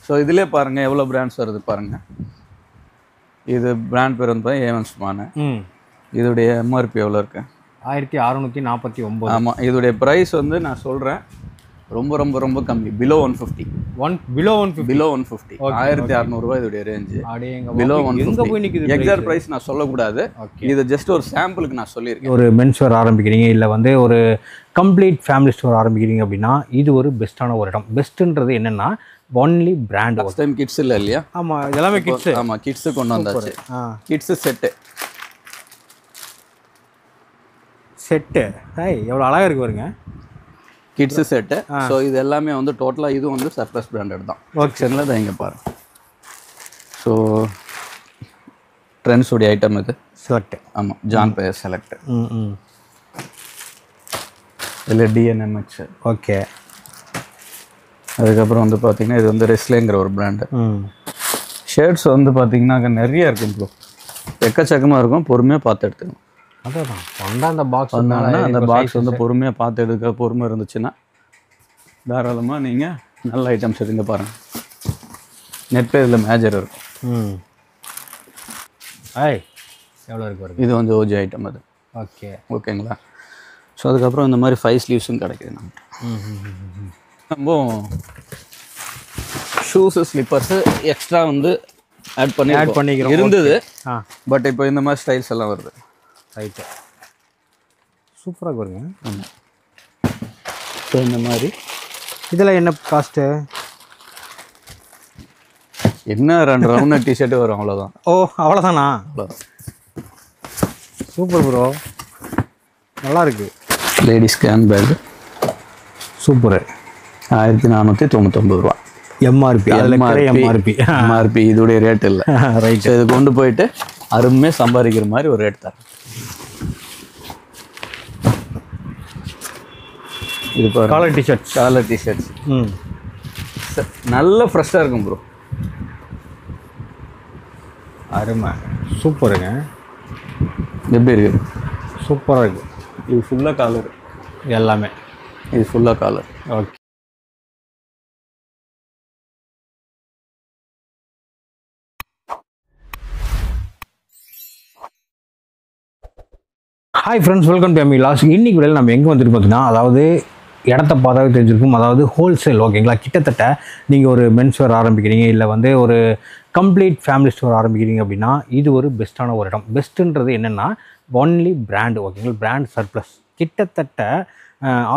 So இதிலே பாருங்கள் எவ்வளோ பிராண்ட்ஸ் வருது பாருங்கள். இது பிராண்ட் பேர் வந்து ஏவன்ஸ் மானு. இதோடைய எம்ஆர்பி எவ்வளோ இருக்கு? 1649. ஆமாம், இதோடைய ப்ரைஸ் வந்து நான் சொல்கிறேன் ரொம்ப ரொம்ப ரொம்ப கம்மி. பிலோ 150. பிலோ 150. 1600 இதோடைய ரேஞ்சு. பிலோ 150. எக்ஸாக்ட் ப்ரைஸ் நான் சொல்லக்கூடாது. இது ஜஸ்ட் ஒரு சாம்பிளுக்கு நான் சொல்லியிருக்கேன். ஒரு மென்ஸ் வேர் ஆரம்பிக்கிறீங்க இல்லை வந்து ஒரு கம்ப்ளீட் ஃபேமிலி ஸ்டோர் ஆரம்பிக்கிறீங்க அப்படின்னா இது ஒரு பெஸ்ட்டான ஒரு இடம். பெஸ்ட்டுன்றது என்னென்னா only brand. First time kids இல்லை இல்லையா? ஆமாம், எல்லாமே கிட்ஸ். ஆமாம், கிட்ஸு கொண்டு வந்தாச்சு. கிட்ஸு செட்டு எவ்வளோ அழகாக இருக்கு பாருங்க. Kids set. ஸோ இது எல்லாமே வந்து டோட்டலாக இது வந்து சர்ப்ளஸ் பிராண்டட் தான். ஓகேங்களா? தான் இங்கே பாருங்க. ஸோ ட்ரெண்ட்ஸுடைய ஐட்டம் இது செலக்ட். ஆமாம், ஜான் பேர் செலக்ட். இல்லை டிஎன்எம்ஹெச். ஓகே. அதுக்கப்புறம் வந்து பார்த்தீங்கன்னா இது வந்து ரெஸ்லேங்கிற ஒரு பிராண்டு. ஷர்ட்ஸ் வந்து பார்த்தீங்கன்னா அங்கே நிறைய இருக்கும் ப்ரோ, எக்கச்சக்கமாக இருக்கும். பொறுமையாக பார்த்து எடுத்துக்கணும். அதான் அந்த பாக்ஸ் வந்தாங்கன்னா அந்த பாக்ஸ் வந்து பொறுமையாக பார்த்து எடுக்க பொறுமை இருந்துச்சுன்னா தாராளமாக நீங்கள் நல்ல ஐட்டம்ஸ் எடுங்க. பாருங்கள், நெட் பேஜில் மேஜர் இருக்கும். எவ்வளோ இருக்கு பாருங்க. இது வந்து ஓஜி ஐட்டம் அது. ஓகேங்களா? ஸோ அதுக்கப்புறம் இந்த மாதிரி 5 ஸ்லீவ்ஸும் கிடைக்குது நம்ம ஷூஸு ஸ்லிப்பர்ஸு எக்ஸ்ட்ரா வந்து ஆட் பண்ணிக்கிறோம் இருந்தது. பட் இப்போ இந்த மாதிரி ஸ்டைல்ஸ் எல்லாம் வருது. ரைட்டு, சூப்பராக வருங்க. ஸோ இந்த மாதிரி இதில் என்ன காஸ்ட்டு? என்ன 2 ரவுண்ட் டிஷர்ட்டு வரும், அவ்வளோதான். அவ்வளோதானா? சூப்பர் ப்ரோ, நல்லா இருக்கு. Ladies can back super. 1499 ரூபா எம்ஆர்பி. எம்ஆர்பி இதோடைய ரேட் இல்லை. ரைட். இது கொண்டு போயிட்டு அருமையாக சம்பாதிக்கிற மாதிரி ஒரு ரேட் தரேன். இது காலர் டிஷர்ட்ஸ் நல்ல ஃப்ரெஷ்ஷாக இருக்கும் ப்ரோ. அருமை, சூப்பருங்க. எப்படி இருக்கு? சூப்பராக இருக்குது. இது ஃபுல்லாக காலர் எல்லாமே. இது ஃபுல்லாக collar. Okay. Hi friends, welcome to எம்மி லாஸ். இன்னைக்கு வேலையில் நம்ம எங்கே வந்துட்டு பார்த்தீங்கன்னா, அதாவது இடத்த பார்த்தாவே தெரிஞ்சிருக்கும், அதாவது ஹோல்சேல். ஓகேங்களா? கிட்டத்தட்ட நீங்கள் ஒரு மென்ஸ் வேர் ஆரம்பிக்கிறீங்க இல்லை வந்து ஒரு கம்ப்ளீட் ஃபேமிலி ஸ்டோர் ஆரம்பிக்கிறீங்க அப்படின்னா இது ஒரு பெஸ்ட்டான ஒரு இடம். பெஸ்ட்டுன்றது என்னென்னா ஒன்லி பிராண்ட். ஓகேங்களா? Brand surplus. கிட்டத்தட்ட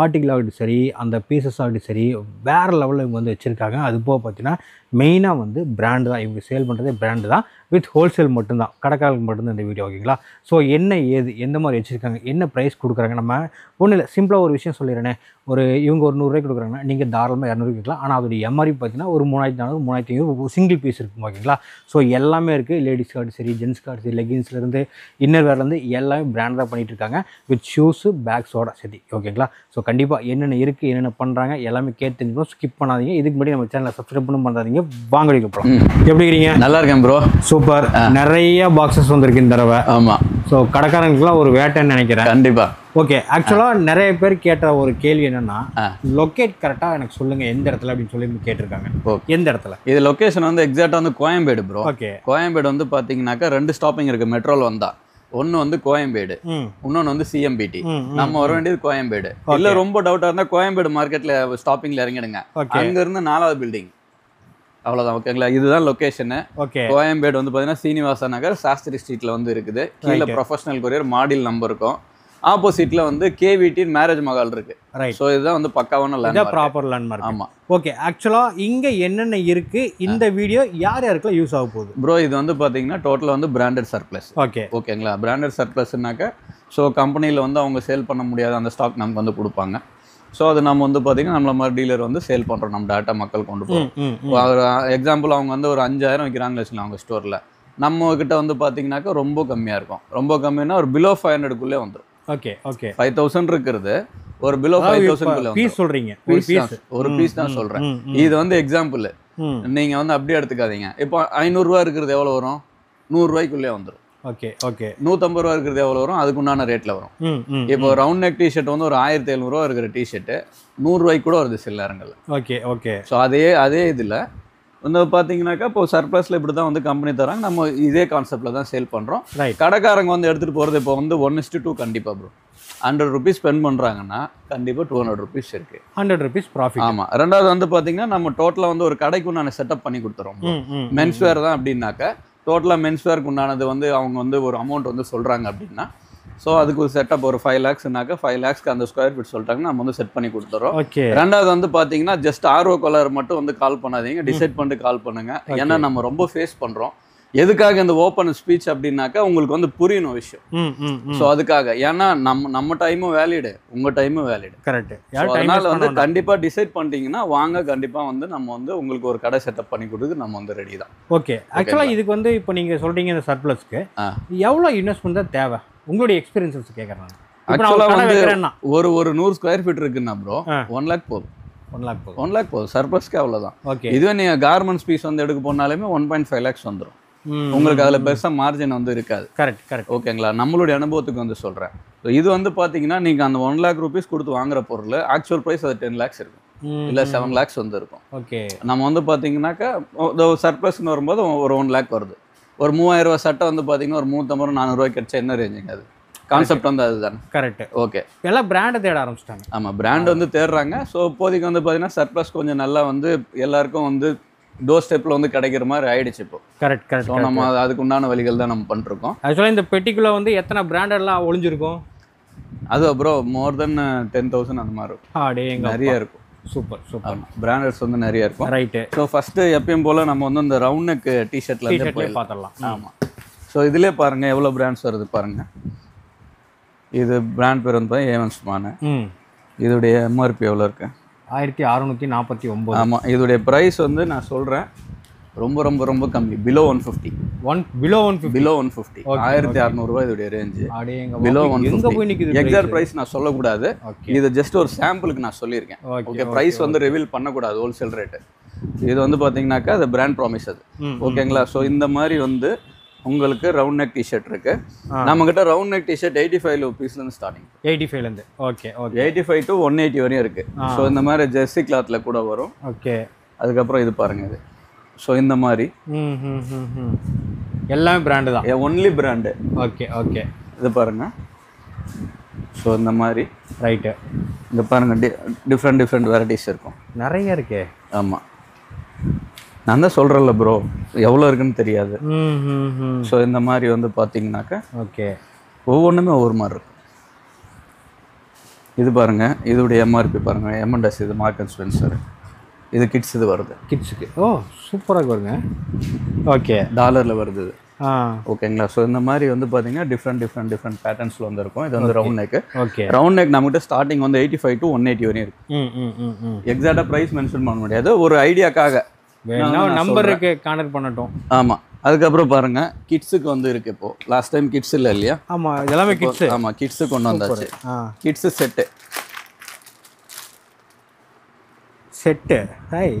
ஆர்டிகிள் ஆகட்டும் சரி, அந்த பீசஸ் ஆகட்டும் சரி, வேறு லெவலில் இவங்க வந்து வச்சுருக்காங்க. அது போக பார்த்தீங்கன்னா மெயினாக வந்து பிராண்டு தான். இவங்க சேல் பண்ணுறதே பிராண்டு தான், வித் ஹோல்சேல் மட்டும்தான். கடைக்காரங்களுக்கு மட்டும்தான் இந்த வீடியோ. ஓகேங்களா? ஸோ என்ன ஏது எந்த மாதிரி வச்சுருக்காங்க, என்ன ப்ரைஸ் கொடுக்குறாங்க, நம்ம ஒன்றும் இல்லை, சிம்பிளாக ஒரு விஷயம் சொல்லிடுறேனே. இவங்க ஒரு 100 ரூபாய்க்கு கொடுக்குறாங்கன்னா நீங்கள் தாராளமாக 200 கொடுக்கலாம். ஆனால் அதோடைய எம்ஆர்பி பார்த்தீங்கன்னா ஒரு 3400 3500 சிங்கிள் பீஸ் இருக்கும். ஓகேங்களா? ஸோ எல்லாமே இருக்குது. லேடிஸ் கார்டு சரி, ஜென்ஸ் கார்டு சரி, லெகின்ஸ்லேருந்து இன்னர் வேர்லேருந்து எல்லாமே பிராண்ட் தான் பண்ணிகிட்டு இருக்காங்க, வித் ஷூஸு பேக்ஸோட சரி. ஓகேங்களா? ஸோ கண்டிப்பாக என்னென்ன இருக்குது, என்னென்ன பண்ணுறாங்க எல்லாமே கேட்டு தெரிஞ்சுக்கணும். ஸ்கிப் பண்ணாதீங்க. இதுக்கு முன்னாடி நம்ம சேனலை சப்ஸ்கிரைப் பண்ணாதீங்க. வாங்க போகலாம். எப்படி இருக்கீங்க? நல்லா இருக்கேன் ப்ரோ. சூப்பர். நிறைய பாக்ஸஸ் வந்திருக்கு இந்த தடவை. ஆமாம். ஸோ கடைக்காரங்களுக்குலாம் ஒரு வேட்டைன்னு நினைக்கிறேன். கண்டிப்பாக. ஓகே. ஆக்சுவலாக நிறைய பேர் கேட்ட ஒரு கேள்வி என்னென்னா, லொக்கேட் கரெக்டாக எனக்கு சொல்லுங்கள் எந்த இடத்துல அப்படின்னு சொல்லி கேட்டிருக்காங்க. எந்த இடத்துல? இது லொக்கேஷன் வந்து எக்ஸாக்டாக வந்து கோயம்பேடு ப்ரோ. ஓகே. கோயம்பேடு வந்து பார்த்தீங்கன்னாக்கா 2 ஸ்டாப்பிங் இருக்குது மெட்ரோவில் வந்தால். ஒன்று வந்து கோயம்பேடு, இன்னொன்று வந்து சிஎம்பிடி. நம்ம வர வேண்டியது கோயம்பேடு. இல்லை ரொம்ப டவுட்டாக இருந்தால் கோயம்பேடு மார்க்கெட்டில் ஸ்டாப்பிங்கில் இறங்கிடுங்க. அங்கேருந்து 4வது பில்டிங், அவ்வளோதான். ஓகேங்களா? இதுதான் லொக்கேஷனு. கோயம்பேடு வந்து பார்த்தீங்கன்னா சீனிவாசா நகர் சாஸ்திரி ஸ்ட்ரீட்டில் வந்து இருக்குது. கீழே ப்ரொஃபஷனல் கொரியர் மாடியில் நம்பர் இருக்கும். ஆப்போசிட்ல வந்து கேவிடி மேரேஜ் மஹால் இருக்கு. ஸோ இதுதான் வந்து பக்காவான லேண்ட்மார்க், ப்ராப்பர் லேண்ட்மார்க். ஆமாம். ஓகே. ஆக்சுவலாக இங்கே என்னென்ன இருக்குது, இந்த வீடியோ யார் யாருக்கெல்லாம் யூஸ் ஆக போகுது ப்ரோ? இது வந்து பார்த்தீங்கன்னா டோட்டலாக வந்து பிராண்டட் சர்ப்ளஸ். ஓகே. ஓகேங்களா? பிராண்டட் சர்ப்ளஸ்னாக்கா ஸோ கம்பெனியில் வந்து அவங்க சேல் பண்ண முடியாத அந்த ஸ்டாக் நமக்கு வந்து கொடுப்பாங்க. ஸோ அது நம்ம வந்து பார்த்தீங்கன்னா நம்மள மாதிரி டீலர் வந்து சேல் பண்ணுறோம். நம்ம டேட்டா மக்கள் கொண்டு போகிறோம். எக்ஸாம்பிள் அவங்க வந்து ஒரு 5000 வைக்கிறாங்கன்னு வச்சுக்கலாம் அவங்க ஸ்டோரில். நம்ம கிட்ட வந்து பார்த்தீங்கன்னாக்கா ரொம்ப கம்மியாக இருக்கும். ரொம்ப கம்மியாக ஒரு பிலோ 500க்குள்ளே வந்துடும். ஓகே. ஓகே. 5000 இருக்கிறது ஒரு பிலோ 5000 பீஸ் சொல்றீங்க. ஒரு பீஸ் தான் சொல்றேன். இது வந்து எக்ஸாம்பிள். நீங்க வந்து அப்படியே எடுத்துக்காதீங்க. இப்போ 500 ரூபா இருக்கிறது எவ்வளவு வரும்? 100 ரூபாய்க்குள்ளே வந்துடும். ஓகே. ஓகே. 150 ரூபா இருக்கிறது எவ்வளவு வரும்? அதுக்கு உண்டான ரேட்ல வரும். இப்போ ரவுண்ட் நெக் டிஷர்ட் வந்து ஒரு 1700 ரூபா இருக்கிற டிஷர்ட் 100 ரூபாய்க்கு கூட வருது சில நேரங்கள்ல. ஓகே. ஓகே. ஸோ அதே இதுல வந்து பார்த்தீங்கன்னாக்கா இப்போ சர்ப்ளஸில் இப்படி தான் வந்து கம்பெனி தராங்க, நம்ம இதே கான்செப்டில் தான் சேல் பண்ணுறோம். ரைட். கடைக்காரங்க வந்து எடுத்துகிட்டு போகிறது இப்போ வந்து 1:2 கண்டிப்பாக ப்ரோ. 100 ருபீஸ் ஸ்பெண்ட் பண்ணுறாங்கன்னா கண்டிப்பாக 200 ருபீஸ் இருக்குது. 100 rupees ப்ராஃபிட். ஆமாம். ரெண்டாவது வந்து பார்த்தீங்கன்னா நம்ம டோட்டலாக வந்து ஒரு கடைக்கு நான் செட்டப் பண்ணி கொடுத்துறோம். மென்ஸ்வேர் தான் அப்படின்னாக்கா டோட்டலாக மென்ஸ்வேருக்கு உண்டானது வந்து அவங்க வந்து ஒரு அமௌண்ட் வந்து சொல்கிறாங்க அப்படின்னா, ஸோ அதுக்கு ஒரு செட்டப் ஒரு 5 lakhsனாக்கா 5 lakhsக்கு அந்த ஸ்கொயர் ஃபீட் சொல்லிட்டாங்கன்னா நம்ம வந்து செட் பண்ணி கொடுத்துறோம். ஓகே. ரெண்டாவது வந்து பார்த்தீங்கன்னா ஜஸ்ட் ஆர்ஓ கலர் மட்டும் வந்து கால் பண்ணாதீங்க, டிசைட் பண்ணிட்டு கால் பண்ணுங்க. ஏன்னா நம்ம ரொம்ப ஃபேஸ் பண்ணுறோம். எதுக்காக இந்த ஓப்பன் ஸ்பீச் அப்படின்னாக்கா உங்களுக்கு வந்து புரியணும் விஷயம். ஸோ அதுக்காக, ஏன்னா நம்ம டைமும் வேலிடு, உங்கள் டைமும் வேலிடு. கரெக்ட். அதனால வந்து கண்டிப்பாக டிசைட் பண்ணிட்டீங்கன்னா வாங்க, கண்டிப்பாக வந்து நம்ம வந்து உங்களுக்கு ஒரு கடை செட்டப் பண்ணி கொடுத்து நம்ம வந்து ரெடி தான். ஓகே. ஆக்சுவலாக இதுக்கு வந்து இப்போ நீங்கள் சொல்கிறீங்க இந்த சர்ப்ளஸ்க்கு எவ்வளோ இன்வெஸ்ட்மெண்ட் தான் தேவை உங்களுடைய எக்ஸ்பீரியன்ஸஸ் கேட்குறாங்க. ஆக்சுவலாக வந்து ஒரு 100 ஸ்கொயர் ஃபீட் இருக்குன்னா ப்ரோ 1 lakh போதும். 1 lakh போதும் சர்ப்ளஸ்க்கு, அவ்வளோதான். ஓகே. இதுவே நீங்கள் கார்மெண்ட்ஸ் பீஸ் வந்து எடுக்க போனாலுமே 1.5 lakhs வந்துடும். உங்களுக்கு அதில் பெருசாக மார்ஜின் வந்து இருக்காது. Correct correct. ஓகேங்களா, நம்மளுடைய அனுபவத்துக்கு வந்து சொல்கிறேன். ஸோ இது வந்து பார்த்தீங்கன்னா நீங்கள் அந்த 1 lakh rupees கொடுத்து வாங்குற பொருள் ஆக்சுவல் ப்ரைஸ் அது 10 lakhs இருக்கும், இல்லை 7 lakhs வந்து இருக்கும். ஓகே. நம்ம வந்து பார்த்தீங்கன்னாக்கா சர்ப்ளஸ்ன்னு வரும்போது ஒரு 1 lakh வருது. ஒரு 3000 ரூபா சட்டை வந்து பார்த்தீங்கன்னா ஒரு 350 400 ரூபாய்க்கு கிடைச்சா என்ன ரேஞ்சுங்க அது? கான்செப்ட் வந்து அதுதான். கரெக்ட். ஓகே. எல்லாம் பிராண்டை தேட ஆரம்பிச்சிட்டாங்க. ஆமாம், பிராண்ட் வந்து தேடுறாங்க. ஸோ இப்போதைக்கு வந்து பார்த்தீங்கன்னா சர்ப்ளஸ் கொஞ்சம் நல்லா வந்து எல்லாருக்கும் வந்து டோர் ஸ்டெப்பில் வந்து கிடைக்கிற மாதிரி ஆயிடுச்சு இப்போ. Correct correct. ஸோ நம்ம அதுக்கு உண்டான வழிகள் தான் நம்ம பண்ணிருக்கோம். ஆக்சுவலாக இந்த பெட்டிக்குள்ளே வந்து எத்தனை பிராண்டெல்லாம் ஒளிஞ்சிருக்கும்? அது அப்புறம் மோர் தென் 10,000 அந்த மாதிரி இருக்கும். நிறைய இருக்கும். Super super. பிராண்டட்ஸ் வந்து நிறைய இருக்கும். ரைட்டு. ஸோ ஃபஸ்ட்டு எப்பயும் போல் நம்ம வந்து இந்த ரவுண்ட் நெக் டிஷர்ட்ல பார்த்துடலாம். ஆமாம். ஸோ இதிலே பாருங்கள் எவ்வளோ பிராண்ட்ஸ் வருது பாருங்கள். இது பிராண்ட் பேர் வந்து ஏவன்ஸ்மானு. இதோடைய எம்ஆர்பி எவ்வளோ இருக்கு? 1649. ஆமாம். இதோடைய ப்ரைஸ் வந்து நான் சொல்கிறேன் ரொம்ப ரொம்ப ரொம்ப கம்மி, பிலோ 150. பிலோ 150. 1600 ரூபாய் இதோடைய ரேஞ்சு. பிலோ 150. எக்ஸாக்ட் ப்ரைஸ் நான் சொல்லக்கூடாது, இது ஜஸ்ட் ஒரு சாம்பிளுக்கு நான் சொல்லியிருக்கேன். ஓகே. ப்ரைஸ் வந்து ரிவீல் பண்ணக்கூடாது, ஹோல்சேல் ரேட்டு. இது வந்து பார்த்தீங்கன்னாக்கா அது பிராண்ட் ப்ராமிஸ் அது. ஓகேங்களா. ஸோ இந்த மாதிரி வந்து உங்களுக்கு ரவுண்ட் நெக் டிஷர்ட் இருக்கு. நம்ம கிட்ட ரவுண்ட் நெக் டிஷர்ட் 85 rupeesலேருந்து ஸ்டார்டிங். 85லேருந்து. Okay okay. 85 to 180 வரையும் இருக்கு. ஸோ இந்த மாதிரி ஜெர்சி கிளாத்ல கூட வரும். ஓகே. அதுக்கப்புறம் இது பாருங்க இது. ஸோ இந்த மாதிரி எல்லாமே பிராண்டு தான். Only brand. Okay okay. இது பாருங்க. ஸோ இந்த மாதிரி. ரைட்டு. இங்கே பாருங்க டிஃப்ரெண்ட் வெரைட்டிஸ் இருக்கும். நிறைய இருக்கே. ஆமாம், நான் தான் சொல்கிறேன்ல ப்ரோ, எவ்வளோ இருக்குன்னு தெரியாது. ஸோ இந்த மாதிரி வந்து பார்த்தீங்கன்னாக்கா ஓகே ஒவ்வொன்றுமே ஒவ்வொரு மாதிரி இருக்கும். இது பாருங்கள், இதோடைய எம்ஆர்பி பாருங்கள். M&S இது மார்க் அண்ட் ஸ்பென்சர். இது கிட்ஸ் இது வருது. கிட்ஸுக்கு. ஓ சூப்பராக வருங்க. ஓகே. டாலரில் வருது இது. ஓகேங்களா. ஸோ இந்த மாதிரி வந்து பார்த்தீங்கன்னா டிஃப்ரெண்ட் பேட்டர்ன்ஸில் வந்து இருக்கும். இது வந்து round neck. Okay. Round neck நம்மகிட்ட ஸ்டார்டிங் வந்து 85 to 180 வரையும் இருக்கும். எக்ஸாக்டாக ப்ரைஸ் மென்ஷன் பண்ண முடியாது, ஒரு ஐடியாக்காக நம்பருக்கு கான்டாக்ட் பண்ணட்டும். ஆமாம். அதுக்கப்புறம் பாருங்க கிட்ஸுக்கு வந்து இருக்கு. இப்போ லாஸ்ட் டைம் கிட்ஸ் இல்லை இல்லையா? ஆமாம், எல்லாமே கிட்ஸ். ஆமாம், கிட்ஸு கொண்டு வந்தாச்சு. Kids set.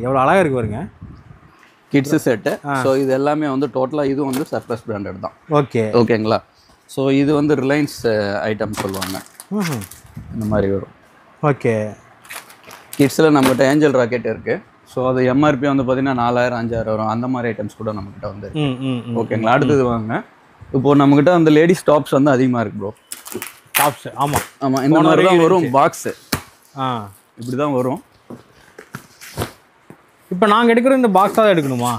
எவ்வளோ அழகாக இருக்கு பாருங்க. Kids set. ஸோ இது எல்லாமே வந்து டோட்டலாக இது வந்து சர்ப்ளஸ் பிராண்டட் தான். ஓகே ஓகேங்களா. ஸோ இது வந்து ரிலையன்ஸ் ஐட்டம் சொல்லுவாங்க, இந்த மாதிரி வரும். ஓகே. கிட்ஸில் நம்மகிட்ட ஏஞ்சல் ராக்கெட் இருக்குது. ஸோ அது எம்ஆர்பி வந்து பார்த்தீங்கன்னா 4000 5000 வரும். அந்த மாதிரி ஐட்டம்ஸ் கூட நம்மக்கிட்ட வந்து ஓகேங்களா. அடுத்தது வாங்க. இப்போது நம்மக்கிட்ட அந்த லேடிஸ் டாப்ஸ் வந்து அதிகமாக இருக்குது ப்ரோ. டாப்ஸ். ஆமாம் ஆமாம், இந்த மாதிரி தான் வரும். பாக்ஸு இப்படி தான் வரும். இப்போ நாங்கள் எடுக்கிற இந்த பாக்ஸாக தான் எடுக்கணுமா,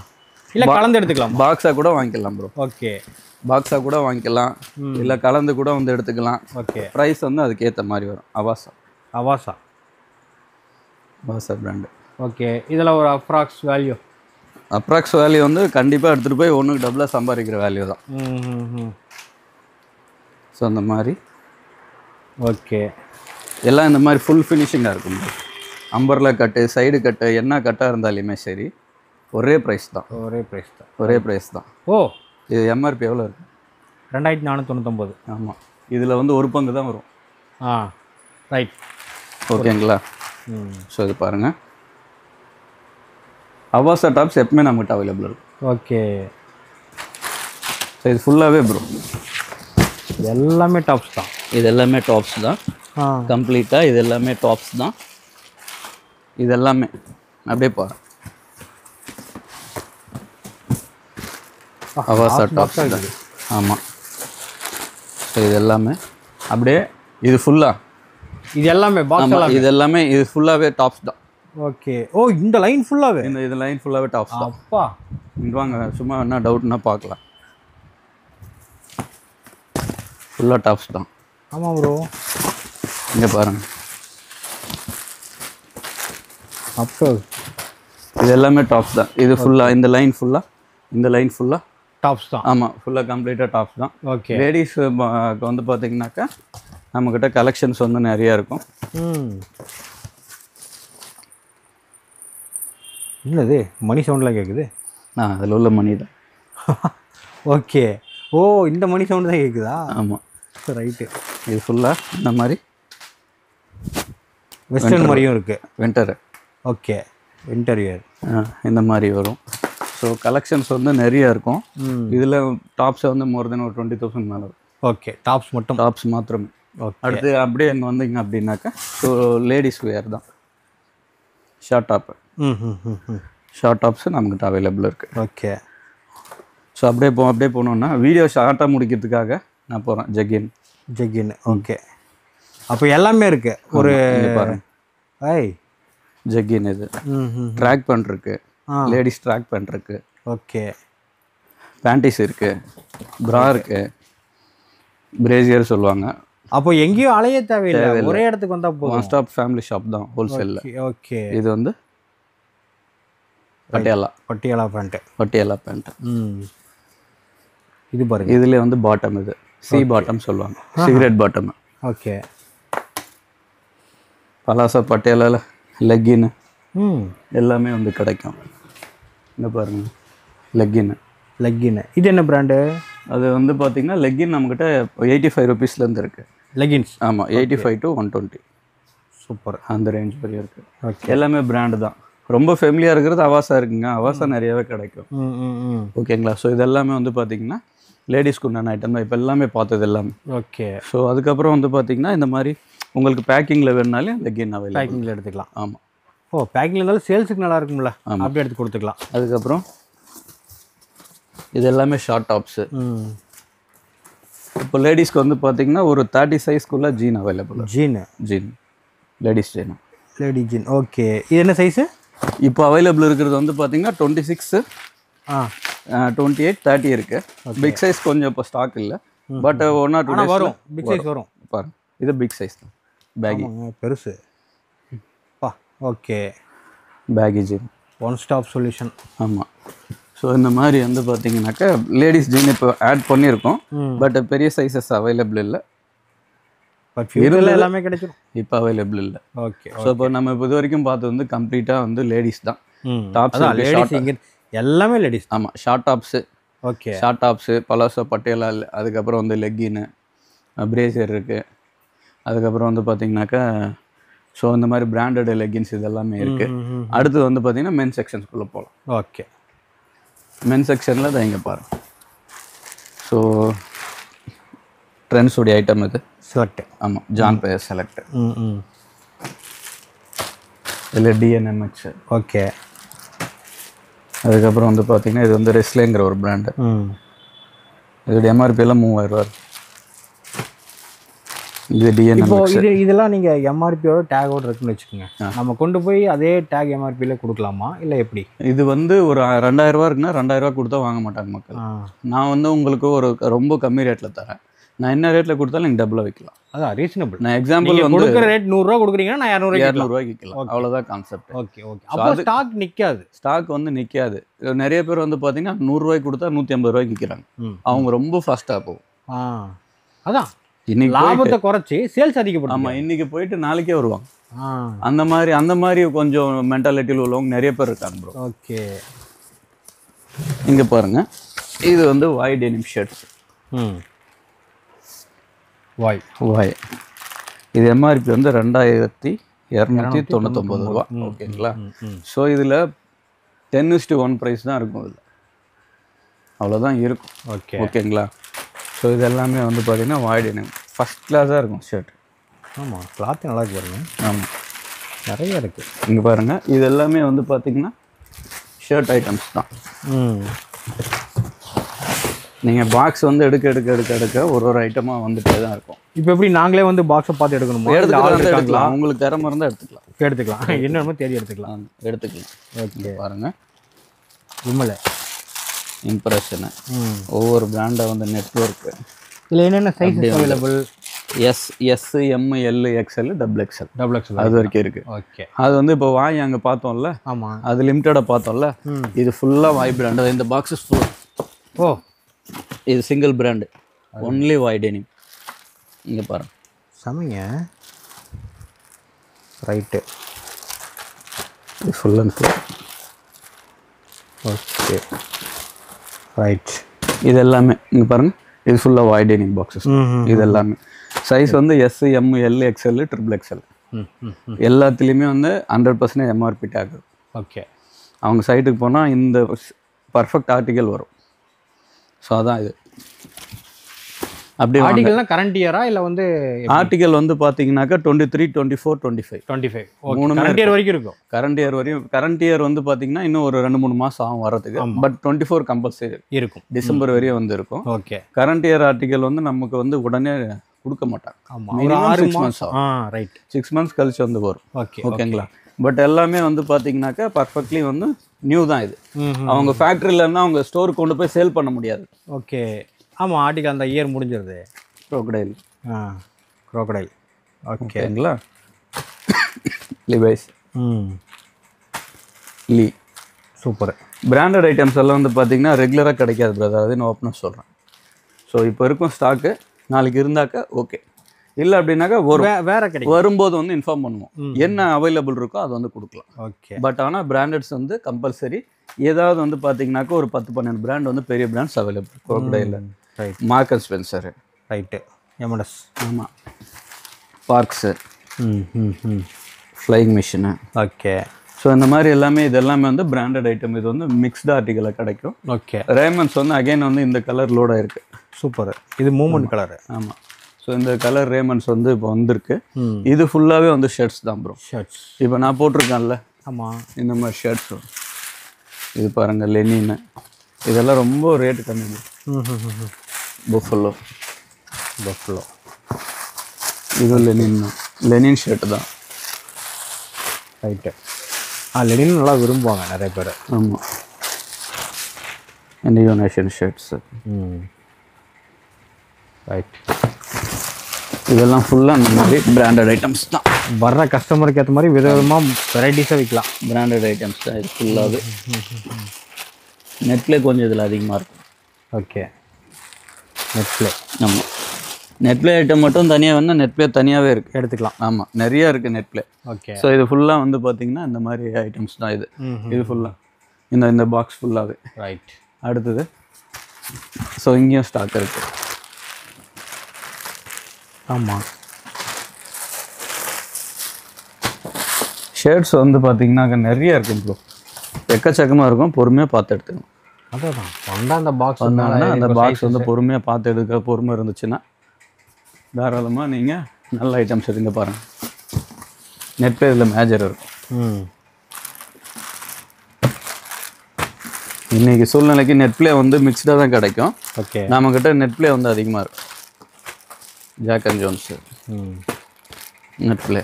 இல்லை கலந்து எடுத்துக்கலாம்? பாக்ஸாக கூட வாங்கிக்கலாம் ப்ரோ. ஓகே. பாக்ஸாக கூட வாங்கிக்கலாம், இல்லை கலந்து கூட வந்து எடுத்துக்கலாம். ஓகே. ப்ரைஸ் வந்து அதுக்கேற்ற மாதிரி வரும். அவாசா பிராண்டு. ஓகே. இதில் ஒரு அப்ராக்ஸ் வேல்யூ வந்து கண்டிப்பாக எடுத்துகிட்டு போய் ஒன்றுக்கு டபுளாக சம்பாதிக்கிற வேல்யூ தான். ஸோ அந்த மாதிரி. ஓகே. எல்லாம் இந்த மாதிரி ஃபுல் ஃபினிஷிங்காக இருக்கும். அம்பர்லா கட்டு, சைடு கட்டு, என்ன கட்டாக இருந்தாலுமே சரி ஒரே ப்ரைஸ் தான். ஓ, இது எம்ஆர்பி எவ்வளோ இருக்குது? 2499. ஆமாம், இதில் வந்து ஒரு பங்கு தான் வரும். ரைட். ஓகேங்களா. ஸோ இது பாருங்கள், அவாசா டாப்ஸ் எப்பவுமே நம்மகிட்ட அவைலபிள் இருக்கும். ஓகே. ஸோ இது ஃபுல்லாகவே ப்ரோ எல்லாமே டாப்ஸ் தான். இது எல்லாமே டாப்ஸ் தான் கம்ப்ளீட்டாக. இது எல்லாமே டாப்ஸ் தான். இது எல்லாமே அப்படியே பாரு. அவாசா டாப்ஸ். ஆமாம். ஸோ இது எல்லாமே அப்படியே இது ஃபுல்லாக இது எல்லாமே பாக்ஸ் எல்லாம் இது எல்லாமே இது ஃபுல்லாகவே டாப்ஸ் தான். ஓகே. ஓ இந்த லைன் ஃபுல்லாகவே இது லைன் ஃபுல்லாகவே டாப்ஸ் தான். அப்பா இங்கே வாங்க சும்மா என்ன டவுட்னா பார்க்கலாம். ஃபுல்லாக டாப்ஸ் தான். ஆமாம் ப்ரோ. இங்கே பாருங்கள். அப்போ இது எல்லாமே டாப்ஸ் தான். இது ஃபுல்லாக இந்த லைன் ஃபுல்லாக டாப்ஸ் தான். ஆமாம், ஃபுல்லாக கம்ப்ளீட்டாக டாப்ஸ் தான். ஓகே. லேடிஸ் வந்து பார்த்தீங்கன்னாக்கா நம்மக்கிட்ட கலெக்ஷன்ஸ் வந்து நிறையா இருக்கும். என்னது மணி சவுண்ட்லாம் கேட்குது? அதில் உள்ள மணி தான். ஓகே. ஓ இந்த மணி சவுண்டு தான் கேட்குதா? ஆமாம், ரைட்டு. இது ஃபுல்லாக இந்த மாதிரி வெஸ்டர்ன் மாதிரியும் இருக்குது. வின்டரு. ஓகே. இன்டீரியர் இந்த மாதிரி வரும். ஸோ கலெக்ஷன்ஸ் வந்து நிறைய இருக்கும். இதில் டாப்ஸை வந்து மோர் தென் ஒரு 20,000 மேலே இருக்கும். ஓகே. டாப்ஸ் மட்டும்? டாப்ஸ் மாத்திரமே. ஓகே. அடுத்து அப்படியே இங்கே வந்தீங்க அப்படின்னாக்கா ஸோ லேடிஸ் வேர் தான். Short top. ஷார்ட் டாப்ஸு நம்மக்கிட்ட அவைலபிள் இருக்குது. ஓகே. ஸோ அப்படியே போனோன்னா வீடியோ ஷார்ட்டாக முடிக்கிறதுக்காக நான் போகிறேன். ஜெகின். ஓகே. அப்போ எல்லாமே இருக்கு. ஒரு பாருங்க. ஐய் ஜெகின் இது ட்ராக் பேண்ட் இருக்கு. லேடிஸ் ட்ராக் பேண்ட் இருக்கு. ஓகே. பேண்டிஸ் இருக்கு. ப்ரா இருக்கு. பிரேசியர் சொல்லுவாங்க. அப்போ எங்கேயும் அலைய தேவையில்லை, ஒரே இடத்துக்கு வந்தால் போதும். ஒன் ஸ்டாப் ஃபேமிலி ஷாப் தான் ஹோல்சேலில். ஓகே. இது வந்து பட்டியாலா பேண்ட். இது பாருங்க. இதுல வந்து பாட்டம், இது சி பாட்டம் சொல்லுவாங்க, சிகரெட் பாட்டம். ஓகே. பலாசா பட்டியாலால லெக்கின்னு எல்லாமே வந்து கிடைக்கும். இங்கே பாருங்க லெக்கின்னு. இது என்ன பிராண்டு? அது வந்து பார்த்தீங்கன்னா லெக்கின் நம்மக்கிட்ட 85 rupeesலேருந்து இருக்குது. லெகின்ஸ். ஆமாம், 85 to 120. சூப்பர். அந்த ரேஞ்ச் வரையும் இருக்குது. எல்லாமே பிராண்டு தான். ரொம்ப ஃபெமிலியாக இருக்கிறது அவாசா இருக்குங்க. அவாசா நிறையவே கிடைக்கும். ஓகேங்களா? ஸோ இதெல்லாமே வந்து பார்த்தீங்கன்னா லேடிஸ்க்கு உண்டான ஐட்டம் தான். இப்போ எல்லாமே பார்த்தது எல்லாமே. ஓகே. ஸோ அதுக்கப்புறம் வந்து பார்த்தீங்கன்னா இந்த மாதிரி உங்களுக்கு பேக்கிங்கில் வேணுனாலே லெக்கின் அவைலபிள். பேக்கிங்கில் எடுத்துக்கலாம். ஆமாம். ஓ பேக்கிங்கில் இருந்தாலும் சேல்ஸுக்கு நல்லா இருக்கும்ல, அப்படியே எடுத்து கொடுத்துக்கலாம். அதுக்கப்புறம் இது எல்லாமே ஷார்ட் டாப்ஸு. இப்போ லேடிஸ்க்கு வந்து பார்த்தீங்கன்னா ஒரு 30 சைஸ்க்குள்ளே jean available. Jean ladies jean. Okay. இது என்ன சைஸு? இப்போ அவைலபிள் இருக்கிறது வந்து பார்த்தீங்கன்னா 26, 28, 30 இருக்குது. பிக் சைஸ் கொஞ்சம் இப்போ ஸ்டாக் இல்லை. பட் 1 or 2 வரும். பிக் சைஸ் வரும். பாருங்க, இது பிக் சைஸ் தான். பேகி பெருசு. ஓகே. Baggy jean one stop solution. ஆமாம். ஸோ இந்த மாதிரி வந்து பார்த்தீங்கன்னாக்கா லேடிஸ் ஜீன் இப்போ ஆட் பண்ணியிருக்கோம். பட் பெரிய சைஸஸ் அவைலபிள் இல்லை. பட் ஃபியூச்சரில் எல்லாமே கிடைச்சிடும். இப்போ அவைலபிள் இல்லை. ஓகே. ஸோ இப்போ நம்ம இது வரைக்கும் பார்த்தது வந்து கம்ப்ளீட்டாக வந்து லேடிஸ் தான். டாப்ஸ் எல்லாமே லேடிஸ். ஆமாம், short tops. Okay. Short tops, palazzo, Patiala, அதுக்கப்புறம் வந்து லெக்கின்னு, பிரேசியர் இருக்குது. அதுக்கப்புறம் வந்து பார்த்தீங்கன்னாக்கா ஸோ இந்த மாதிரி பிராண்டட் லெக்கின்ஸ் இதெல்லாமே இருக்குது. அடுத்து வந்து பார்த்தீங்கன்னா மென் செக்ஷன்ஸ்குள்ளே போகலாம். ஓகே. மென் செக்ஷனில் தான் இங்கே பாருங்க. ஸோ ட்ரெண்ட்ஸுடைய ஐட்டம் இது செலக்ட். ஆமாம், ஜான் பேயர் செலக்ட். இதில் DNMH. ஓகே. அதுக்கப்புறம் வந்து பார்த்தீங்கன்னா இது வந்து ரெஸ்லேங்கிற ஒரு பிராண்டு. இதோடைய MRP எல்லாம் 3000 ரூபா. இது DNMX. இதெல்லாம் நீங்கள் MRPயோட டேகோடு இருக்குன்னு வச்சுக்கோங்க. நம்ம கொண்டு போய் அதே டேக் MRPயில் கொடுக்கலாமா இல்லை எப்படி? இது வந்து ஒரு 2000 ரூபா இருக்குன்னா 2000 ரூபா கொடுத்தா வாங்க மாட்டாங்க மக்கள். நான் வந்து உங்களுக்கு ஒரு ரொம்ப கம்மி ரேட்டில் தரேன். நான் என்ன ரேட்டில் கொடுத்தாலும் நீங்கள் டபுளாக விற்கலாம். அதான் ரீசனபிள். நான் எக்ஸாம்பிள் வந்து கொடுக்குற ரேட் 100 ரூபா கொடுக்குறீங்கன்னா நான் 200 ரூபாய்க்கு விற்கலாம். அவ்வளோதான் கான்செப்ட். ஓகே. அப்போ ஸ்டாக் நிற்காது. ஸ்டாக் வந்து நிற்காது. நிறைய பேர் வந்து பார்த்தீங்கன்னா 100 ரூபாய்க்கு கொடுத்தா 150 ரூபாய்க்கு விற்கிறாங்க. அவங்க ரொம்ப ஃபாஸ்ட்டாக போகும். அதான் இன்னைக்கு லாபத்தை குறைச்சி சேல்ஸ் அதிகப்படும். ஆமாம், இன்னைக்கு போயிட்டு நாளைக்கே வருவாங்க. அந்த மாதிரி கொஞ்சம் மென்டாலிட்டியில் உள்ளவங்க நிறைய பேர் இருக்காங்க ப்ரோ. ஓகே. இங்கே பாருங்க, இது வந்து வாய் டெனிம் ஷர்ட்ஸ். வாய் இது MRP வந்து 2299 ரூபா. ஓகேங்களா? ஸோ இதில் 10:1 ப்ரைஸ் தான் இருக்கும். இதில் அவ்வளோதான் இருக்கும். ஓகேங்களா? ஸோ இது எல்லாமே வந்து பார்த்தீங்கன்னா வாய் டெனிம் ஃபஸ்ட் கிளாஸாக இருக்கும் ஷர்ட். ஆமாம், கிளாத்து நல்லா இருக்கு பாருங்க. ஆமாம், நிறைய இருக்குது. இங்கே பாருங்கள், இது எல்லாமே வந்து பார்த்தீங்கன்னா ஷர்ட் ஐட்டம்ஸ் தான். நீங்கள் பாக்ஸ் வந்து எடுக்க ஒரு ஐட்டமாக வந்துட்டே தான் இருக்கும். இப்போ எப்படி நாங்களே வந்து பாக்ஸை பார்த்து எடுக்கணுமா? எடுத்துக்கலாம், உங்களுக்கு திறமை இருந்தால் எடுத்துக்கலாம். என்னென்னமோ தேடி எடுத்துக்கலாம். ஓகே, பாருங்கள். விமலை இம்ப்ரெஷனு, ஒவ்வொரு பிராண்டை வந்து நெட்வொர்க்கு, இதில் என்னென்ன size available? S M L XL double XL அது வரைக்கும் இருக்குது. ஓகே, அது வந்து இப்போ வாய் அங்கே பார்த்தோம்ல, ஆமாம், அது லிமிட்டடாக பார்த்தோம்ல. இது ஃபுல்லாக வாய் பிராண்டு. இந்த பாக்ஸஸ் ஃபுல். ஓ, இது சிங்கிள் பிராண்டு, ஒன்லி வாய் டெனிம். இங்கே பாருங்க, சமைங்க. ரைட்டு, இது full and full. Okay, right. இது எல்லாமே இங்கே பாருங்கள், இது ஃபுல்லாக வாய் டெனிம் பாக்ஸஸ். இது எல்லாமே சைஸ் வந்து S M L XL triple XL. எல்லாத்துலேயுமே வந்து 100% எம்ஆர்பி டேக். ஓகே, அவங்க சைட்டுக்கு போனால் இந்த பர்ஃபெக்ட் ஆர்டிக்கல் வரும். ஸோ அதான் இது. அப்படி ஆர்டிகல்னா கரண்ட் இயரா இல்லை வந்து ஆர்டிக்கல் வந்து பார்த்தீங்கன்னாக்கா 23, 24, 25 மூணு கரண்ட் இயர் வரைக்கும் இருக்கும். கரண்ட் இயர் வந்து பார்த்தீங்கன்னா இன்னும் ஒரு 2-3 மாதம் ஆகும் வரதுக்கு. பட் 24 கம்பல்சரி இருக்கும், டிசம்பர் வரையும் வந்து இருக்கும். ஓகே, கரண்ட் இயர் ஆர்டிக்கல் வந்து நமக்கு வந்து உடனே கொடுக்க மாட்டாங்க. ஆமாம், 6 months ஆகும். ரைட், 6 months கழிச்சு வந்து வரும். ஓகேங்களா. பட் எல்லாமே வந்து பார்த்தீங்கன்னாக்கா பர்ஃபெக்ட்லி வந்து நியூ தான் இது. அவங்க ஃபேக்ட்ரியிலன்னா அவங்க ஸ்டோருக்கு கொண்டு போய் சேல் பண்ண முடியாது. ஓகே, ஆமாம், ஆர்டிகல் அந்த இயர் முடிஞ்சிருது. க்ரோக்கடைல். க்ரோக்கடைல். ஓகேங்களா. லிவைஸ். லீ. சூப்பர். பிராண்டட் ஐட்டம்ஸ் எல்லாம் வந்து பார்த்தீங்கன்னா ரெகுலராக கிடைக்காது பிரதர், அது நான் ஓப்பனாக சொல்கிறேன். ஸோ இப்போ இருக்கும் ஸ்டாக்கு, நாளைக்கு இருந்தாக்கா ஓகே, இல்லை அப்படின்னாக்கா வேற கிடைக்கும். வரும்போது வந்து இன்ஃபார்ம் பண்ணுவோம், என்ன அவைலபிள் இருக்கோ அது வந்து கொடுக்கலாம். ஓகே, பட் ஆனால் பிராண்டட்ஸ் வந்து கம்பல்சரி ஏதாவது வந்து பார்த்தீங்கன்னாக்கா ஒரு 10-12 பிராண்ட் வந்து பெரிய brands available. Crocodile, right, Mark and Spencer, right, MS, ஆமாம், Parx, Flying Machine. Okay, so இந்த மாதிரி எல்லாமே இது எல்லாமே வந்து பிராண்டட் ஐட்டம். இது வந்து மிக்ஸ்டு ஆர்டிக்கலாக கிடைக்கும். ஓகே, ரேமன்ஸ் வந்து அகைன் வந்து இந்த கலர் லோடாக இருக்குது. சூப்பர். இது மூமெண்ட் கலரு. ஆமாம். ஸோ இந்த கலர் ரேமன்ஸ் வந்து இப்போ வந்திருக்கு. இது ஃபுல்லாகவே வந்து ஷர்ட்ஸ் தான் ப்ரோ. ஷர்ட்ஸ் இப்போ நான் போட்டிருக்கேன்ல, ஆமாம், இந்த மாதிரி ஷர்ட்ஸ். இது பாருங்கள், லெனின்னு. இதெல்லாம் ரொம்ப ரேட்டு கம்மி. பஃபலோ. இது லெனின் ஷர்ட்டு தான். ரைட்டு. லெனின் நல்லா விரும்புவாங்க நிறைய பேர். ஆமாம், இண்டியோனேஷன் ஷர்ட்ஸு. ரைட். இதெல்லாம் ஃபுல்லாக அந்த மாதிரி பிராண்டட் ஐட்டம்ஸ் தான். வர்ற கஸ்டமருக்கு ஏற்ற மாதிரி விதவிதமாக வெரைட்டிஸாக விற்கலாம். பிராண்டட் ஐட்டம்ஸ் தான் இது ஃபுல்லாகவே. நெட்ப்ளே கொஞ்சம் இதில் அதிகமாக இருக்கும். ஓகே, நெட்ப்ளே. ஆமாம், நெட்ப்ளே ஐட்டம் மட்டும் தனியாக வேணால் நெட்ப்ளே தனியாகவே இருக்குது, எடுத்துக்கலாம். ஆமாம், நிறையா இருக்குது நெட்ப்ளே. ஓகே, ஸோ இது ஃபுல்லாக வந்து பார்த்தீங்கன்னா இந்த மாதிரி ஐட்டம்ஸ் தான் இது. இது ஃபுல்லாக இந்த பாக்ஸ் ஃபுல்லாகவே. ரைட். அடுத்தது, ஸோ இங்கேயும் ஸ்டாக் இருக்குது. ஆமாம், ஷர்ட்ஸ் வந்து பார்த்தீங்கன்னா நிறைய இருக்கும் ப்ரோ, எக்கச்சக்கமாக இருக்கும். பொறுமையாக பார்த்து எடுத்துக்கணும். அதான் வந்தால் அந்த பாக்ஸ் வந்தாங்கன்னா அந்த பாக்ஸ் வந்து பொறுமையாக பார்த்து எடுக்க பொறுமை இருந்துச்சுன்னா தாராளமாக நீங்கள் நல்ல ஐட்டம்ஸ் எடுங்க. பாருங்கள், நெட்ப்ளே இதில் மேஜர் இருக்கும். இன்றைக்கி சூழ்நிலைக்கு நெட்ப்ளே வந்து மிக்ஸ்டாக தான் கிடைக்கும். ஓகே, நம்மக்கிட்ட நெட்ப்ளே வந்து அதிகமாக இருக்கும். Jack and Jones, Netplay.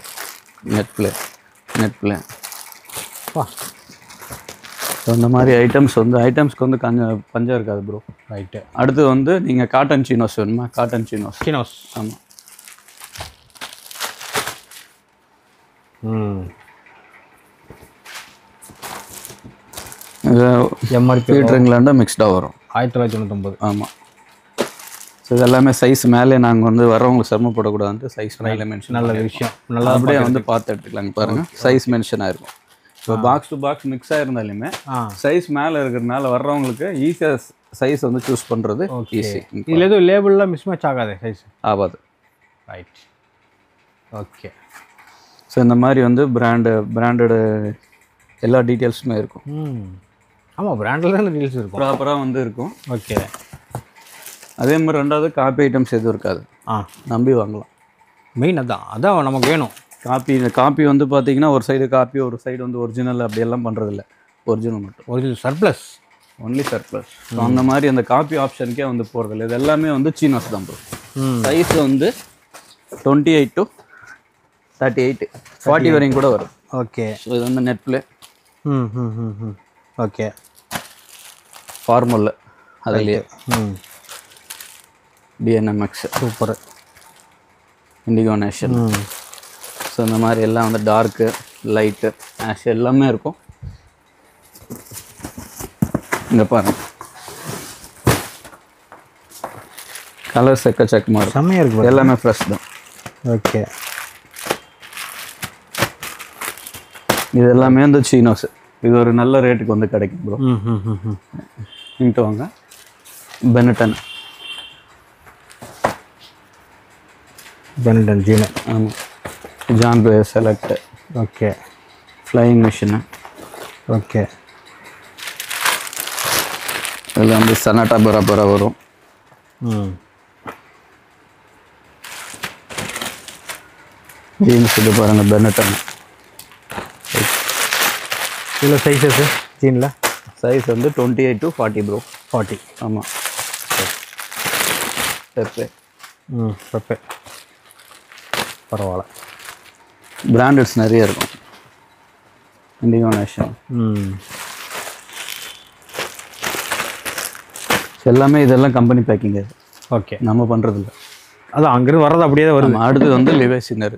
So இந்த மாதிரி ஐட்டம்ஸ்க்கு வந்து பஞ்சம் இருக்காது ப்ரோ. ரைட்டு. அடுத்து வந்து நீங்கள் காட்டன் சீனோஸ் வேணுமா? Cotton chinos. ஆமாம். இது எம்ஆர்பி பீட்டர் இங்கிலாண்டாக மிக்ஸ்டாக வரும். 1999. ஆமாம். ஸோ இது எல்லாமே சைஸ் மேலே நாங்கள் வந்து வரவங்களுக்கு சிரமப்படக்கூடாதுன்ட்டு சைஸ் மேலே மென்ஷன். நல்ல விஷயம். நல்லா அப்படியே வந்து பார்த்து எடுத்துக்கலாங்க. பாருங்கள், சைஸ் மென்ஷன் ஆகிருக்கும். இப்போ பாக்ஸ் டு பாக்ஸ் மிக்ஸ் ஆகிருந்தாலுமே சைஸ் மேலே இருக்கிறதுனால வர்றவங்களுக்கு ஈஸியாக சைஸ் வந்து சூஸ் பண்ணுறது ஈஸி. இதில் எதுவும் லேபிள்லாம் மிஸ் மேட்ச் ஆகாது, சைஸ் ஆகாது. ரைட். ஓகே. ஸோ இந்த மாதிரி வந்து பிராண்டடு எல்லா டீட்டெயில்ஸுமே இருக்கும். ஆமாம், பிராண்டில் தான் டீட்டெயில்ஸ் இருக்கும், ப்ராப்பராக வந்து இருக்கும். ஓகே. அதே மாதிரி ரெண்டாவது காப்பி ஐட்டம்ஸ் எதுவும் இருக்காது. நம்பி வாங்கலாம். மெயின் அதான் நமக்கு வேணும். காப்பி வந்து பார்த்தீங்கன்னா ஒரு சைடு காப்பி, ஒரு சைடு வந்து ஒரிஜினல், அப்படியெல்லாம் பண்ணுறதில்ல. ஒரிஜினல் மட்டும். Original surplus. Only surplus. So அந்த மாதிரி அந்த காப்பி ஆப்ஷனுக்கே வந்து போகிறதில்ல. இது எல்லாமே வந்து சீனோஸ் தான் ப்ரோ. சைஸ் வந்து 28 to 38 40 வரையும் கூட வரும். ஓகே. ஸோ இது வந்து நெட் ப்ளே. ஓகே. ஃபார்மல் அதுலேயே TNMX super. Indigo nation. So இந்த மாதிரி எல்லாம் வந்து டார்க்கு லைட்டு ஆஷ் எல்லாமே இருக்கும். இங்கே பாருங்க கலர்ஸ் எக்கச்சக்கமாக இருக்கும். செம்மையாக இருக்குது. எல்லாமே ஃப்ரெஷ் தான். ஓகே. இது எல்லாமே வந்து சீனோஸ். இது ஒரு நல்ல ரேட்டுக்கு வந்து கிடைக்கும் ப்ரோ. இங்கிட்டு வாங்க. Benetton jean. ஆமாம். ஜான் பே select. Okay. Flying Machine. Okay. இதில் வந்து சனாட்டா பராபரா வரும். ஜீன்ஸ் இது பாருங்கள் பெனட்டன். இதில் சைஸஸ் ஜீனில் சைஸ் வந்து 28 to 40 ப்ரோ. 40. ஆமாம். பெப்பே. பெப்பே பரவாயில்ல. பிராண்டட்ஸ் நிறைய இருக்கும். இண்டிகோ நேஷன் எல்லாமே இதெல்லாம் கம்பெனி பேக்கிங். அது ஓகே. நம்ம பண்ணுறதில்ல. அதான் அங்கேருந்து வர்றது அப்படியே தான் வருது. அடுத்தது வந்து லிவைஸ் இன்னர்.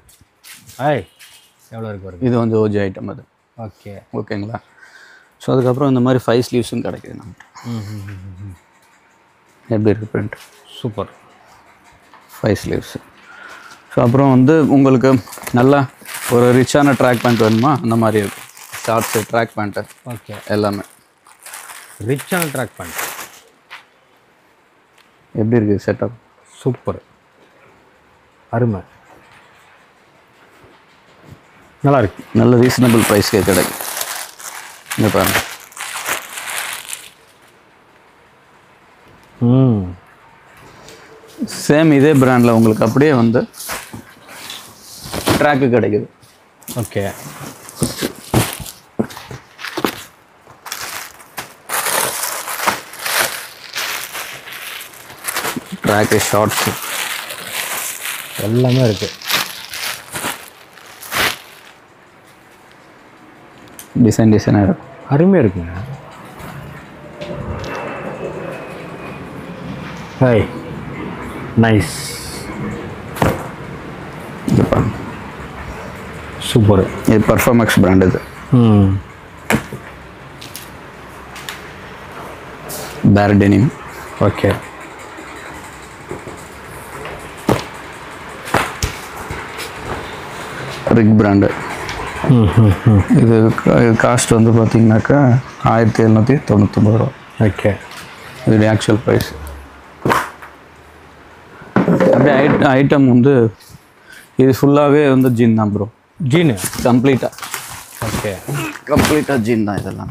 எவ்வளோ இருக்கு வருது? இது வந்து ஓஜி ஐட்டம் அது. ஓகே. ஓகேங்களா. ஸோ அதுக்கப்புறம் இந்த மாதிரி 5 ஸ்லீவ்ஸும் கிடைக்குது நமக்கு. எப்படி இருக்குது பிரிண்ட்? சூப்பர். 5 ஸ்லீவ்ஸு. ஸோ அப்புறம் வந்து உங்களுக்கு நல்லா ஒரு ரிச்சான ட்ராக் பேண்ட் வேணுமா அந்த மாதிரி இருக்கும். Shorts track pant. ஓகே. எல்லாமே ரிச்சான ட்ராக் பேண்ட். எப்படி இருக்குது செட்டப்? சூப்பர். அருமை. நல்லா இருக்கு. நல்ல ரீசனபிள் ப்ரைஸ்க்கே கிடைக்கும். இங்கே பாருங்க. சேம் இதே பிராண்டில் உங்களுக்கு அப்படியே வந்து ட்ராக்கு கிடைக்குது. ஓகே. ட்ராக்கு ஷார்ட்ஸு எல்லாமே இருக்குது. டிசைனாக இருக்கும். அருமையாக இருக்குங்க. Hi nice. சூப்பர். இது பர்ஃபார்மெக்ஸ் பிராண்ட். இது பேர் டெனிம். ஓகே. ரிக் பிராண்டு. இது காஸ்ட் வந்து பார்த்தீங்கன்னாக்கா 1799 ரூபா. ஓகே. இதோடைய ஆக்சுவல் ப்ரைஸ். அப்படியே ஐட்டம் வந்து இது ஃபுல்லாகவே வந்து ஜீன் தான் ப்ரோ. ஜீனு கம்ப்ளீட்டாக. ஓகே. கம்ப்ளீட்டாக ஜீன் தான் இதெல்லாம்.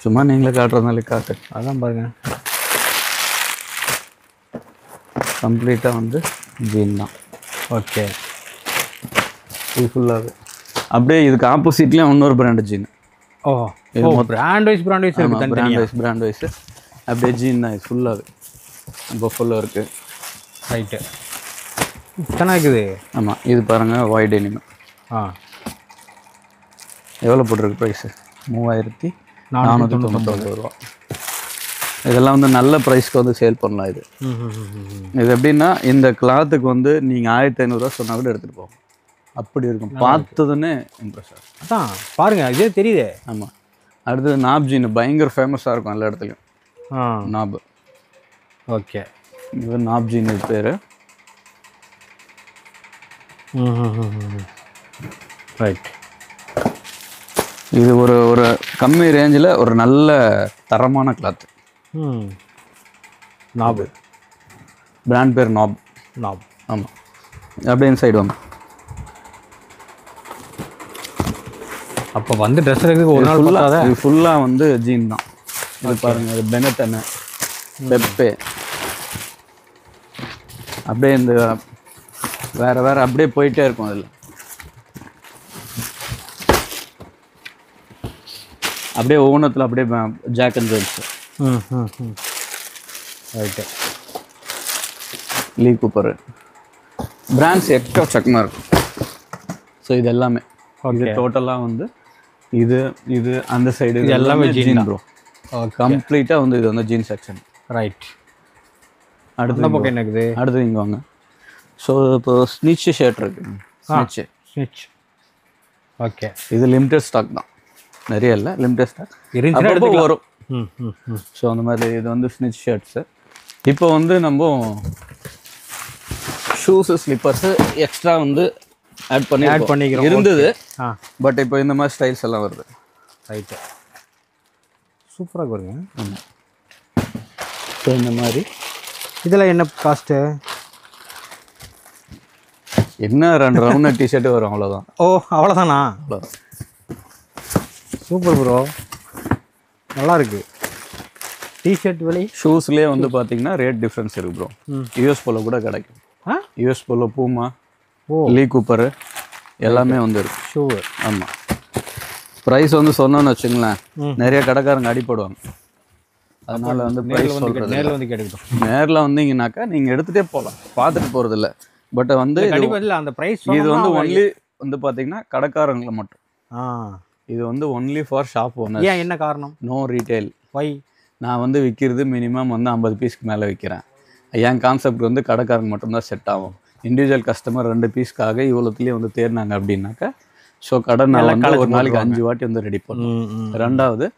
சும்மா நீங்களே காட்டுறதுனாலே காட்டு. அதான் பாருங்க. கம்ப்ளீட்டாக வந்து ஜீன் தான். ஓகே. இது ஃபுல்லாகவே அப்படியே இதுக்கு ஆப்போசிட்லேயும் இன்னொரு பிராண்டு ஜீன். இது பிராண்ட் வைஸ் பிராண்ட் வைஸ் அப்படியே ஜீன் தான். இது ஃபுல்லாகவே பஃபலோ இருக்குது. ரைட்டு. இத்தனை இருக்குது. ஆமாம். இது பாருங்கள் ஒயிட் டெனிம். எவ்வளோ போட்டிருக்கு ப்ரைஸு? 3499 ரூபா. இதெல்லாம் வந்து நல்ல ப்ரைஸ்க்கு வந்து சேல் பண்ணலாம். இது இது எப்படின்னா இந்த கிளாத்துக்கு வந்து நீங்கள் 1500 ரூபா சொன்னால் கூட எடுத்துகிட்டு போகும். அப்படி இருக்கும். பார்த்ததுன்னு இம்ப்ரெஸ் ஆகும். அதான் பாருங்க இதே தெரியுது. ஆமாம். அடுத்தது நாப் ஜீன் பயங்கர ஃபேமஸாக இருக்கும் எல்லா இடத்துலையும். நாப். ஓகே. இது நாப் ஜீன் இது பேர். ரைட். இது ஒரு ஒரு கம்மி ரேஞ்சில் ஒரு நல்ல தரமான கிளாத்து. நாப். பிராண்ட் பேர் நாப். நாப். ஆமாம். அப்படியே சைடு வாங்க. அப்போ வந்து ட்ரெஸ் எடுக்கிறதுக்கு ஒரு நாள் ஃபுல்லாக இது ஃபுல்லாக வந்து ஜீன் தான். இது பாருங்கள். இது பெனட்டன், பெப்பே, அப்படியே இந்த வேறு அப்படியே போயிட்டே இருக்கும். அதில் அப்படியே ஒவ்வொன்றத்தில் அப்படியே Jack and Jones. Right. Lee Cooper brands எக்கச்சக்கமாக இருக்கும். ஸோ இது எல்லாமே இது டோட்டலாக வந்து இது இது அந்த சைடு இது எல்லாமே ஜீன் ப்ரோ. கம்ப்ளீட்டாக வந்து இது வந்து ஜீன் செக்ஷன். ரைட். அடுத்த பக்கம் என்ன இருக்குது? அடுத்து இங்கே வாங்க. ஸோ இப்போ ஸ்னிட்ச் ஷர்ட் இருக்கு. ஸ்னிட்ச். ஓகே. இது லிமிடெட் ஸ்டாக் தான், நிறைய இல்லை, லிமிடெட் ஸ்டாக் இருந்துச்சு வரும். ஸோ அந்த மாதிரி இது வந்து ஸ்னிட்ச் ஷர்ட்ஸு. இப்போ வந்து நம்ம ஷூஸு ஸ்லிப்பர்ஸு எக்ஸ்ட்ரா வந்து ஆட் பண்ணிக்கிறோம். இருந்தது, பட் இப்போ இந்த மாதிரி ஸ்டைல்ஸ் எல்லாம் வருது. ரைட்டு. சூப்பராக வருங்க. ஸோ இந்த மாதிரி இதெல்லாம் என்ன காஸ்ட்டு? என்ன 2 ரவுண்ட் டிஷர்ட்டு வரும், அவ்வளோதான். ஓ அவ்வளோதானா? அவ்வளோதான். சூப்பர் ப்ரோ, நல்லா இருக்கு. டிஷர்ட் விலை ஷூஸ்லேயே வந்து பார்த்தீங்கன்னா ரேட் டிஃப்ரென்ஸ் இருக்குது ப்ரோ. யூஎஸ் போலோ கூட கிடைக்கும். யூஎஸ் போலோ, பூமா, லீ கூப்பரு எல்லாமே வந்து இருக்கு ஷூ. ஆமாம். ப்ரைஸ் வந்து சொன்னோன்னு வச்சுங்களேன், நிறைய கடைக்காரங்க அடிப்படுவாங்க. அதனால வந்து ப்ரைஸ் சொல்கிறது நேரில் வந்து கேட்டுக்கிட்டோம். நேரில் வந்தீங்கன்னாக்கா நீங்கள் எடுத்துகிட்டே போகலாம், பார்த்துட்டு போகிறது இல்லை. பட் வந்து அந்த ப்ரைஸ் இது வந்து ஒன்லி வந்து பார்த்தீங்கன்னா கடைக்காரங்களை மட்டும். இது வந்து ஒன்லி ஃபார் ஷாப் ஓனர். ஏன், என்ன காரணம்? No retail. வை? நான் வந்து விற்கிறது மினிமம் வந்து 50 பீஸ்க்கு மேலே விற்கிறேன். என் கான்செப்ட் வந்து கடைக்காரங்க மட்டும்தான் செட் ஆகும். இண்டிவிஜுவல் கஸ்டமர் 2 பீஸ்க்காக இவ்வளோத்துலேயே வந்து தேர்னாங்க அப்படின்னாக்கா, ஸோ கடை நான் வந்து ஒரு நாளைக்கு 5 வாட்டி வந்து ரெடி பண்ணுவேன். ரெண்டாவது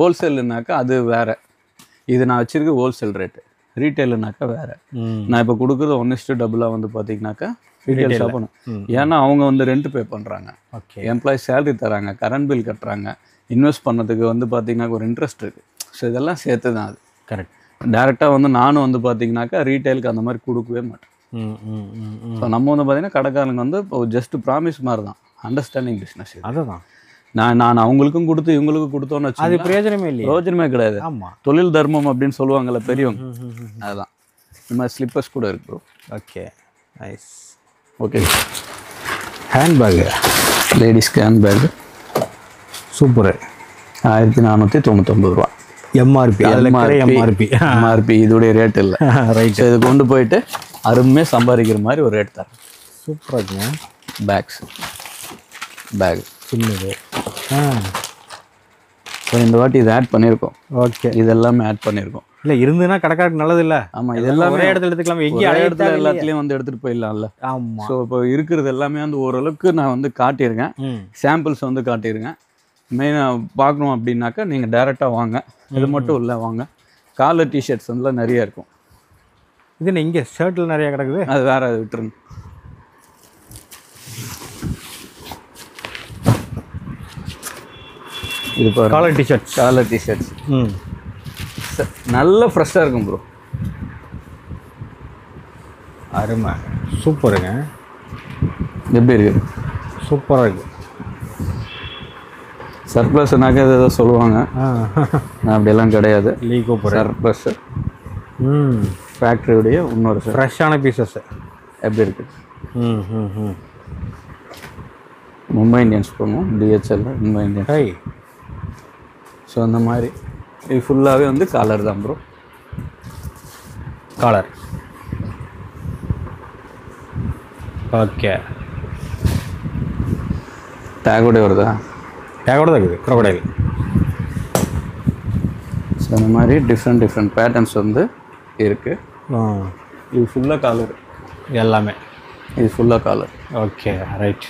ஹோல்சேலுனாக்கா அது வேறு. இது நான் வச்சுருக்கு ஹோல்சேல் ரேட்டு. ரீட்டைலுனாக்கா வேறு. நான் இப்போ கொடுக்குறது 1:2 வந்து பார்த்தீங்கன்னாக்கா ரீட்டைல் ஷாப் பண்ணும். ஏன்னா அவங்க வந்து ரெண்ட் பே பண்ணுறாங்க, எம்ப்ளாயி சேலரி தராங்க, கரண்ட் பில் கட்டுறாங்க, இன்வெஸ்ட் பண்ணதுக்கு வந்து பார்த்தீங்கன்னா ஒரு இன்ட்ரெஸ்ட் இருக்குது. ஸோ இதெல்லாம் சேர்த்து தான் அது. கரெக்ட். டேரெக்டாக வந்து நானும் வந்து பார்த்தீங்கன்னாக்கா ரீட்டைலுக்கு அந்த மாதிரி கொடுக்கவே மாட்டேன். ஸோ நம்ம வந்து பார்த்தீங்கன்னா கடைக்காரங்க வந்து இப்போ ஜஸ்ட் ப்ராமிஸ் மாதிரி தான், அண்டர்ஸ்டாண்டிங் பிஸ்னஸ். அதுதான் நான் அவங்களுக்கும் கொடுத்து இவங்களுக்கும் கொடுத்தோன்னு வச்சு அது பிரயோஜனமே இல்லை. பிரயோஜனமே கிடையாது. ஆமாம், தொழில் தர்மம் அப்படின்னு சொல்லுவாங்கள்ல பெரியவங்க, அதுதான். இந்த மாதிரி ஸ்லிப்பர்ஸ் கூட இருக்கு bro. Okay, nice. Okay. Handbag, லேடிஸ்க்கு ஹேண்ட்பேக்கு சூப்பரு. 1499 ரூபா எம்ஆர்பி. எம்ஆர்பி இதோடைய ரேட் இல்லை. ரைட். இது கொண்டு போயிட்டு அருமையாக சம்பாதிக்கிற மாதிரி ஒரு ரேட் தரேன். சூப்பராக இருக்குங்க. பேக் சின்னது. ஸோ இந்த வாட்டி இதை ஆட் பண்ணியிருக்கோம். ஓகே, இதெல்லாமே ஆட் பண்ணியிருக்கோம். இல்லை இருந்துன்னா கடைக்காரருக்கு நல்லது இல்லை. ஆமாம், இதெல்லாம் ஒரே இடத்துல எடுத்துக்கலாம், எங்கேயும் ஒரே இடத்துல எல்லாத்துலேயும் வந்து எடுத்துகிட்டு போயிடலாம்ல. ஆமாம். ஸோ இப்போ இருக்கிறது எல்லாமே வந்து ஓரளவுக்கு நான் வந்து காட்டியிருக்கேன், சாம்பிள்ஸ் வந்து காட்டியிருக்கேன். மெயினாக பார்க்கணும் அப்படின்னாக்கா நீங்கள் டேரெக்டாக வாங்க. இது மட்டும் இல்லை, வாங்க. காலர் டிஷர்ட்ஸ் வந்து நிறைய இருக்கும். இது என்ன இங்கே ஷர்ட்டில் நிறைய கிடக்குது, அது வேறு, அது விட்டுருங்க. இது காலர் டிஷர்ட்ஸ். காலர் டிஷர்ட்ஸ் நல்ல ஃப்ரெஷ்ஷாக இருக்கும் ப்ரோ. அருமை, சூப்பருங்க. எப்படி இருக்குது? சூப்பராக இருக்குது. சர்ப்ளஸ்னாக்க ஏதோ சொல்லுவாங்க, நான் அப்படியெல்லாம் கிடையாது. சர்ப்ளஸ் ஃபேக்ட்ரியுடைய இன்னொரு ஃப்ரெஷ்ஷான பீசஸ். எப்படி இருக்குது? மும்பை இந்தியன்ஸ் போகணும், டிஹெச்எல் மும்பை இந்தியன்ஸ். ஸோ அந்த மாதிரி இது ஃபுல்லாகவே வந்து காலர் தான் ப்ரோ. காலர். ஓகே. டேகோட வருதா? டேகோட தான் இருக்குது, க்ரோக்கடைல். ஸோ அந்த மாதிரி டிஃப்ரெண்ட் பேட்டர்ன்ஸ் வந்து இருக்குது. இது ஃபுல்லாக காலர், எல்லாமே இது ஃபுல்லாக காலர். Okay, right.